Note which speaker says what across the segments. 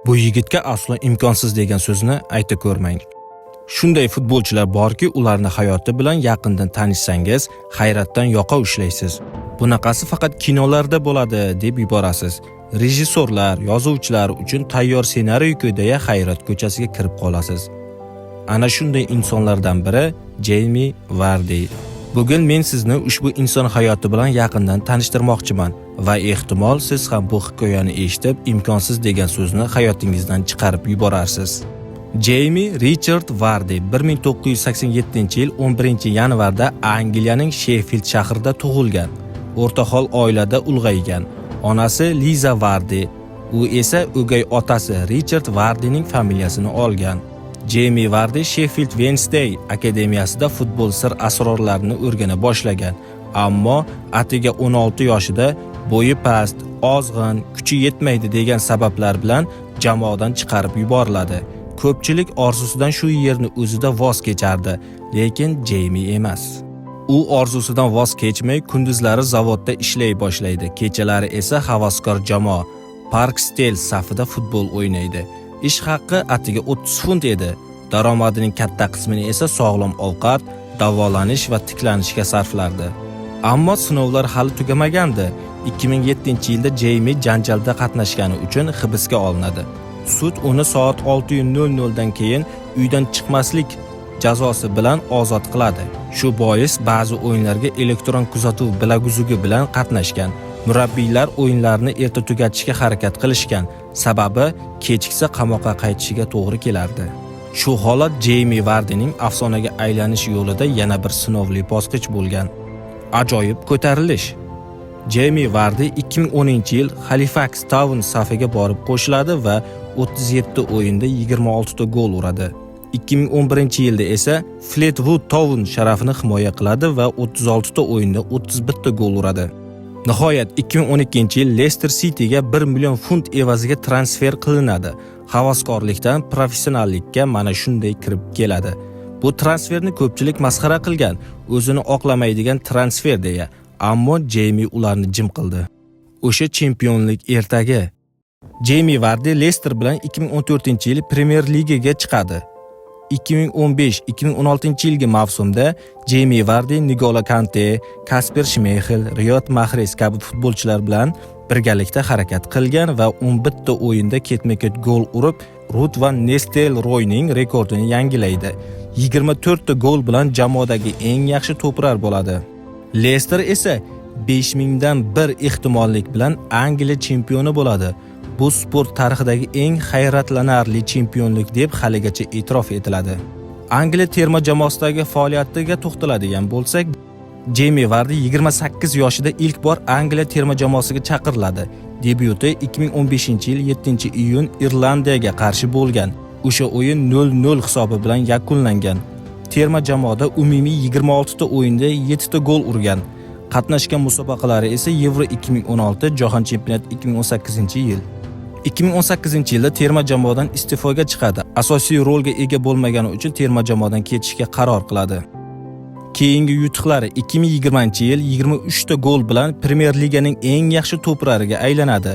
Speaker 1: Bu yigitga aslo imkonsiz degan so'zni ayta ko'rmang. Shunday futbolchilar borki, ularni hayoti bilan yaqindan tanishsangiz, hayratdan yoqa ushlaysiz. Bunaqasi faqat kinolarda bo'ladi deb yuborasiz. Rejissorlar, yozuvchilar uchun tayyor ssenariy-ku deya hayrat ko'chasiga kirib qolasiz. Ana shunday insonlardan biri Jeymi Vardi. Bugun men sizni ushbu inson hayoti bilan yaqindan tanishtirmoqchiman va ehtimol siz ham bu hikoyani eshitib imkonsiz degan so'zni hayotingizdan chiqarib yuborarsiz. Jeymi Richard Vardi 1987-yil 11-yanvarda Angliyaning Sheffield shahrida tug'ilgan. O'rtahol oilada ulg'aygan. Onasi Liza Vardi, u esa o'gay otasi Richard Vardining familiyasini olgan. Jeymi Vardi Sheffield Wednesday akademiyasida futbol sir asrorlarini o'rgana boshlagan, ammo atiga 16 yoshida bo'yi past, ozg'in, kuchi yetmaydi degan sabablar bilan jamoadan chiqarib yuboriladi. Ko'pchilik orzusidan shu yerni o'zida voz kechardi, lekin Jeymi emas. U orzusidan voz kechmay kunduzlari zavodda ishlay boshlaydi, kechalari esa havaskor jamoa Parkstale safida futbol o'ynaydi. Ish haqqi atiga 30 funt edi. Daromadining katta qismini esa sog'lom ovqat, davolanish va tiklanishga sarflardi. Ammo sinovlar hali tugamagandi. 2007-yilda Jeymi janjalda qatnashgani uchun hibsga olinadi. Sud uni soat 6:00 dan keyin uydan chiqmaslik jazosi bilan ozod qiladi. Shu bois ba'zi o'yinlarga elektron kuzatuv bilaguzugi bilan qatnashgan. Murabbiylar o'yinlarni erta tugatishga harakat qilishgan, sababi kechiksa qamoqqa qaytishiga to'g'ri kelardi. Shu holat Jeymi Vardining afsonaga aylanish yo'lida yana bir sinovli bosqich bo'lgan. Ajoyib ko'tarilish. Jeymi Vardi 2010-yil Halifax Town safiga borib qo'shiladi va 37 o'yinda 26 ta gol uradi. 2011-yilda esa Fleetwood Town sharafini himoya qiladi va 36 ta o'yinda 31 ta gol uradi. Nihoyat 2012-yil Leicester Cityga 1 million funt evaziga transfer qilinadi. Havaskorlikdan professionallikka mana shunday kirib keladi. Bu transferni ko'pchilik masxara qilgan, o'zini oqlamaydigan transfer deya, ammo Jeymi ularni jim qildi. O'sha chempionlik ertagi. Jeymi Vardi Leicester bilan 2014-yil Premier Ligaga chiqadi. 2015-2016-yilgi mavsumda Jeymi Vardi N'Golo Kante, Kasper Schmeichel, Riyod Mahrez kabi futbolchilar bilan birgalikda harakat qilgan va 11 ta o'yinda ketma-ket gol urib, Ruud van Nistelrooyning rekordini yangilaydi. 24 ta gol bilan jamoadagi eng yaxshi to'prar bo'ladi. Leicester esa 5000 dan 1 ehtimollik bilan Angliya chempioni bo'ladi. Bu sport tarixidagi eng hayratlanarli chempionlik deb haligacha e'tirof etiladi. Angliya terma jamoasidagi faoliyatiga to'xtaladigan bo'lsak, Jeymi Vardi 28 yoshida ilk bor Angliya terma jamoasiga chaqiriladi. Debyuti 2015-yil 7-iyun Irlandiyaga qarshi bo'lgan. O'sha o'yin 0-0 hisobi bilan yakunlangan. Terma jamoada umumiy 26 ta o'yinda 7 ta gol urgan. Qatnashgan musobaqalari esa Euro 2016, Jahon chempionati 2018-yil. 2018-yilda terma jamoadan iste'foga chiqadi. Asosiy rolga ega bo'lmagani uchun terma jamoadan ketishga qaror qiladi. Keyingi yutuqlari 2020-yil 23 ta gol bilan Premier Liganing eng yaxshi to'prariga aylanadi.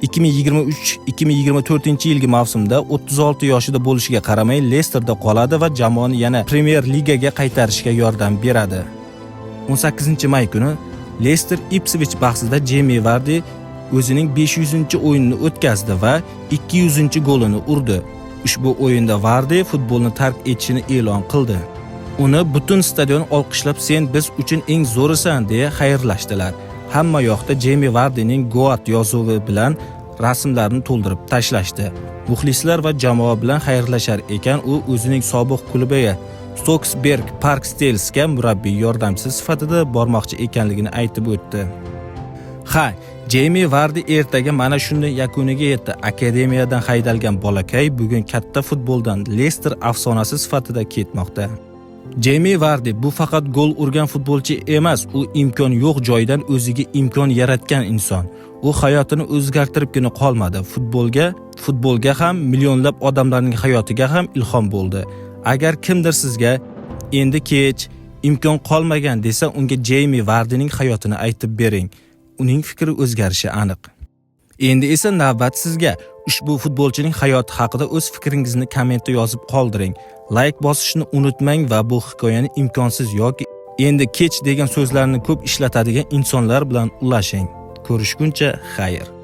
Speaker 1: 2023-2024-yilgi mavsumda 36 yoshida bo'lishiga qaramay Leicesterda qoladi va jamoani yana Premier Ligaga qaytarishga yordam beradi. 18-may kuni Leicester Ipswich bahsida Jeymi Vardi o'zining 500-o'yinini o'tkazdi va 200-golini urdi. Ushbu o'yinda Vardi futbolni tark etishini e'lon qildi. Uni butun stadion olqishlab, "Sen biz uchun eng zo'risan" deya xayrlashdilar. Hamma yoqda Jeymi Vardining Goat yozuvi bilan rasmlarni to'ldirib tashlashdi. Muxlislar va jamoa bilan xayrlashar ekan, u o'zining sobiq klubiga Stocksberg Parkstale'ga murabbiy yordamchisi sifatida bormoqchi ekanligini aytib o'tdi. Jeymi Vardi ertaga mana shunday yakuniga yetdi. Akademiyadan haydalgan bolakay bugun katta futboldan Leicester afsonasi sifatida ketmoqda. Jeymi Vardi bu faqat gol urgan futbolchi emas, u imkon yo'q joydan o'ziga imkon yaratgan inson. U hayotini o'zgartiribgina qolmadi. Futbolga ham, millionlab odamlarning hayotiga ham ilhom bo'ldi. Agar kimdir sizga endi kech, imkon qolmagan desa, unga Jeymi Vardining hayotini aytib bering. Uning fikri o'zgarishi aniq. Endi esa navbat sizga. Ushbu futbolchining hayoti haqida o'z fikringizni kommentda yozib qoldiring. Like bosishni unutmang va bu hikoyani imkonsiz yoki endi kech degan so'zlarni ko'p ishlatadigan insonlar bilan ulashing. Ko'rishguncha xayr.